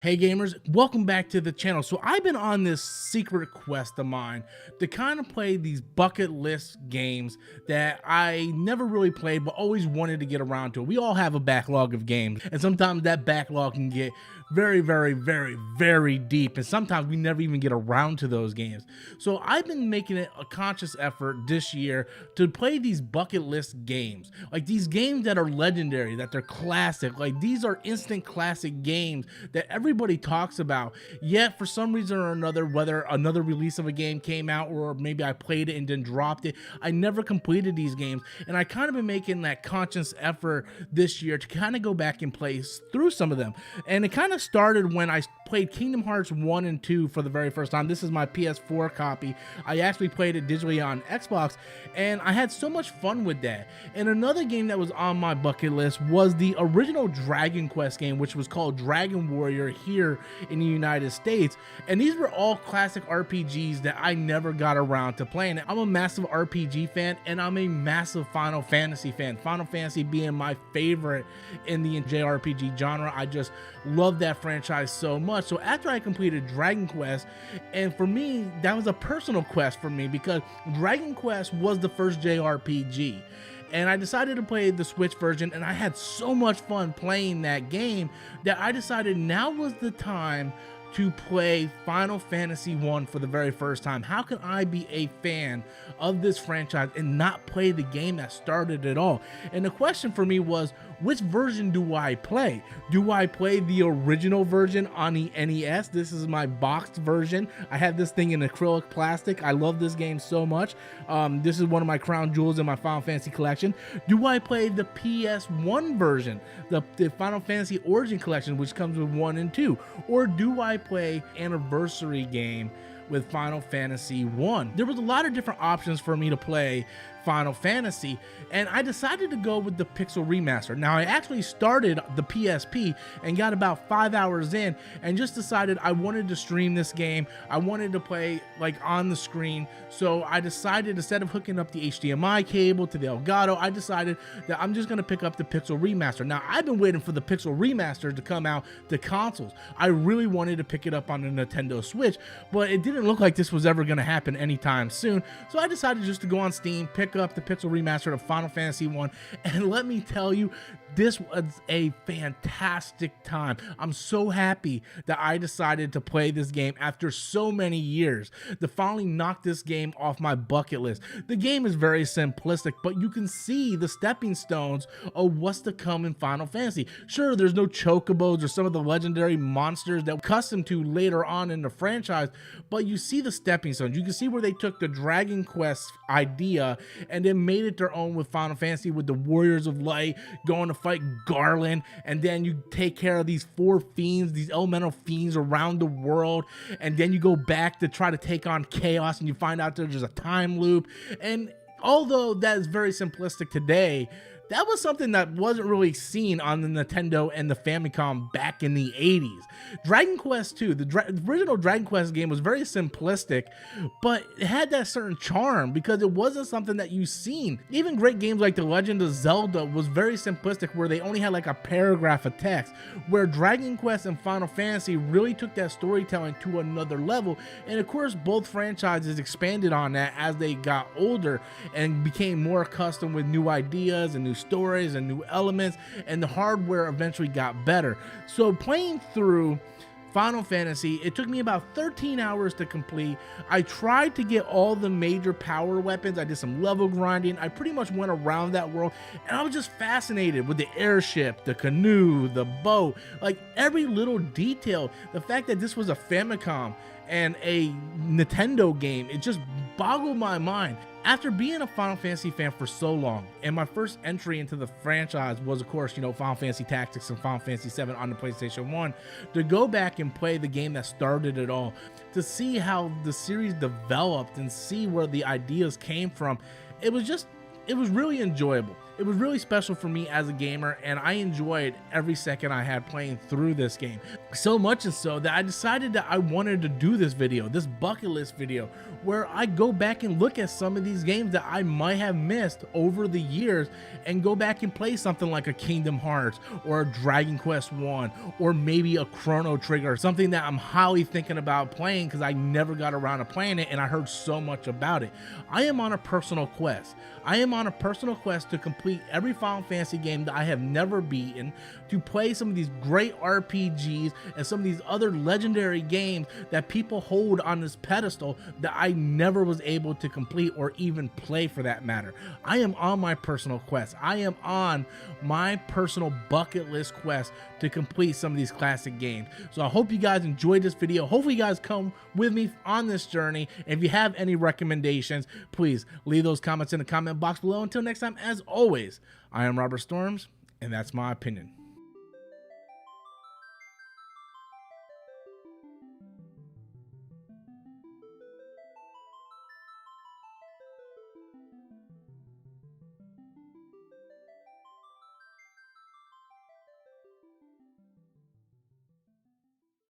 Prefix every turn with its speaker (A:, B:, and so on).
A: Hey gamers, welcome back to the channel. So I've been on this secret quest of mine to kind of play these bucket list games that I never really played but always wanted to get around to. We all have a backlog of games, and sometimes that backlog can get very deep, and sometimes we never even get around to those games. So I've been making it a conscious effort this year to play these bucket list games, like these games that are legendary, that they're classic, like these are instant classic games that everybody talks about. Yet for some reason or another, whether another release of a game came out or maybe I played it and then dropped it, I never completed these games. And I kind of been making that conscious effort this year to kind of go back and play through some of them. And it kind of started when I played Kingdom Hearts 1 and 2 for the very first time. This is my PS4 copy. I actually played it digitally on Xbox, and I had so much fun with that. And another game that was on my bucket list was the original Dragon Quest game, which was called Dragon Warrior here in the United States. And these were all classic RPGs that I never got around to playing. I'm a massive RPG fan, and I'm a massive Final Fantasy fan. Final Fantasy being my favorite in the JRPG genre. I just love that franchise so much. So after I completed Dragon Quest, and for me, that was a personal quest for me because Dragon Quest was the first JRPG. And I decided to play the Switch version, and I had so much fun playing that game that I decided now was the time to play Final Fantasy 1 for the very first time. How can I be a fan of this franchise and not play the game that started it all? And the question for me was, which version do I play? Do I play the original version on the NES? This is my boxed version. I have this thing in acrylic plastic. I love this game so much. This is one of my crown jewels in my Final Fantasy collection. Do I play the PS1 version, the Final Fantasy Origin Collection, which comes with 1 and 2? Or do I play anniversary game with Final Fantasy 1? There was a lot of different options for me to play Final Fantasy, and I decided to go with the Pixel Remaster. Now, I actually started the PSP and got about 5 hours in and just decided I wanted to stream this game. I wanted to play like on the screen, so I decided instead of hooking up the HDMI cable to the Elgato, I decided that I'm just going to pick up the Pixel Remaster. Now, I've been waiting for the Pixel Remaster to come out to consoles. I really wanted to pick it up on the Nintendo Switch, but it didn't look like this was ever going to happen anytime soon, so I decided just to go on Steam, pick up the Pixel Remaster of Final Fantasy 1, and let me tell you, this was a fantastic time. I'm so happy that I decided to play this game after so many years, to finally knock this game off my bucket list. The game is very simplistic, but you can see the stepping stones of what's to come in Final Fantasy. Sure, there's no chocobos or some of the legendary monsters that we're accustomed to later on in the franchise, but you see the stepping stones. You can see where they took the Dragon Quest idea and then made it their own with Final Fantasy, with the Warriors of Light going to fight Garland, and then you take care of these 4 fiends, these elemental fiends around the world, and then you go back to try to take on Chaos, and you find out there's a time loop. And although that is very simplistic today, that was something that wasn't really seen on the Nintendo and the Famicom back in the 80s. Dragon Quest II, the original Dragon Quest game, was very simplistic, but it had that certain charm because it wasn't something that you've seen. Even great games like The Legend of Zelda was very simplistic, where they only had like a paragraph of text, where Dragon Quest and Final Fantasy really took that storytelling to another level. And of course, both franchises expanded on that as they got older and became more accustomed with new ideas and new stories and new elements, and the hardware eventually got better. So playing through Final Fantasy, it took me about 13 hours to complete. I tried to get all the major power weapons. I did some level grinding. I pretty much went around that world, and I was just fascinated with the airship, the canoe, the boat, like every little detail. The fact that this was a Famicom and a Nintendo game, it just boggled my mind. After being a Final Fantasy fan for so long, and my first entry into the franchise was, of course, Final Fantasy Tactics and Final Fantasy 7 on the PlayStation 1, to go back and play the game that started it all, to see how the series developed and see where the ideas came from, it was just it was really enjoyable. It was really special for me as a gamer, and I enjoyed every second I had playing through this game. So much and so that I decided that I wanted to do this video, this bucket list video, where I go back and look at some of these games that I might have missed over the years and go back and play something like a Kingdom Hearts or a Dragon Quest 1 or maybe a Chrono Trigger, something that I'm highly thinking about playing because I never got around to playing it and I heard so much about it. I am on a personal quest. I am on a personal quest to complete every Final Fantasy game that I have never beaten, to play some of these great RPGs and some of these other legendary games that people hold on this pedestal that I never was able to complete or even play for that matter. I am on my personal quest. I am on my personal bucket list quest to complete some of these classic games. So I hope you guys enjoyed this video. Hopefully you guys come with me on this journey. And if you have any recommendations, please leave those comments in the comment box below. Until next time, as always, I am Robert Storms, and that's my opinion.